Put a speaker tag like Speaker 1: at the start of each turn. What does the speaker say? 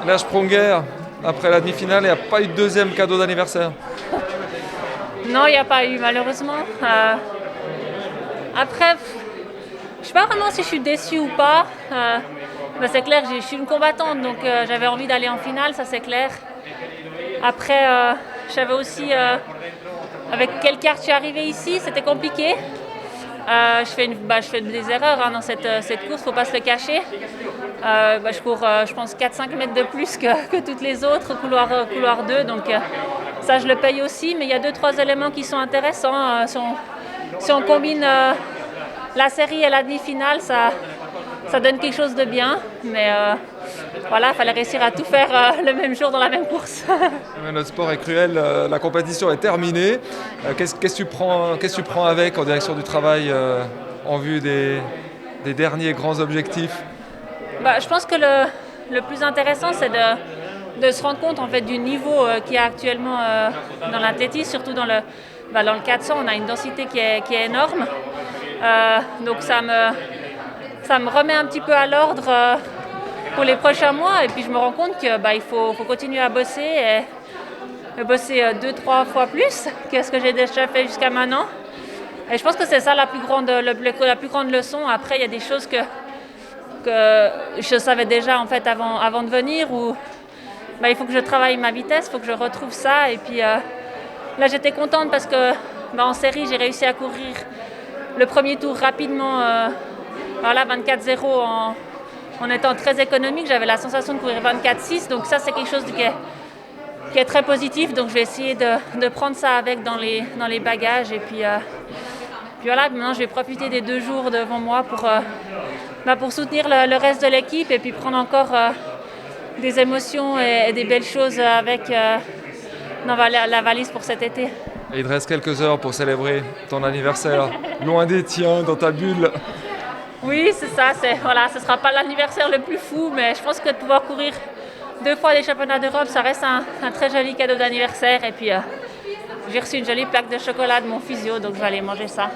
Speaker 1: La Sprunger, après la demi-finale, il n'y a pas eu de deuxième cadeau d'anniversaire.
Speaker 2: Non, il n'y a pas eu malheureusement. Après, je ne sais pas vraiment si je suis déçue ou pas. Mais c'est clair, je suis une combattante, donc j'avais envie d'aller en finale, ça c'est clair. Après, je savais aussi avec quelle carte je suis arrivée ici, c'était compliqué. Je fais des erreurs dans cette course, faut pas se le cacher. Je cours, je pense, 4-5 mètres de plus que toutes les autres, couloir 2, donc ça je le paye aussi. Mais il y a 2-3 éléments qui sont intéressants. Si on combine la série et la demi-finale, ça donne quelque chose de bien. Mais voilà, il fallait réussir à tout faire le même jour dans la même course.
Speaker 1: Mais notre sport est cruel, la compétition est terminée. Qu'est-ce que tu prends avec en direction du travail en vue des derniers grands objectifs?
Speaker 2: Je pense que le plus intéressant, c'est de se rendre compte en fait, du niveau qu'il y a actuellement dans l'athlétisme, surtout dans le 400. On a une densité qui est énorme. Donc ça me remet un petit peu à l'ordre pour les prochains mois. Et puis je me rends compte qu'il faut continuer à bosser et bosser 2-3 fois plus que ce que j'ai déjà fait jusqu'à maintenant. Et je pense que c'est ça la plus grande leçon. Après, il y a des choses que je savais déjà en fait avant de venir, où il faut que je travaille ma vitesse, il faut que je retrouve ça. Et puis là j'étais contente parce que en série j'ai réussi à courir le premier tour rapidement, 24-0 en étant très économique. J'avais la sensation de courir 24-6, donc ça c'est quelque chose qui est très positif. Donc je vais essayer de prendre ça avec dans les bagages. Et puis voilà, maintenant je vais profiter des 2 jours devant moi pour soutenir le reste de l'équipe et puis prendre encore des émotions et des belles choses avec dans la valise pour cet été.
Speaker 1: Et il te reste quelques heures pour célébrer ton anniversaire, loin des tiens, dans ta bulle.
Speaker 2: Oui, c'est ça. Ce ne sera pas l'anniversaire le plus fou, mais je pense que de pouvoir courir 2 fois les championnats d'Europe, ça reste un très joli cadeau d'anniversaire. Et puis j'ai reçu une jolie plaque de chocolat de mon physio, donc je vais aller manger ça.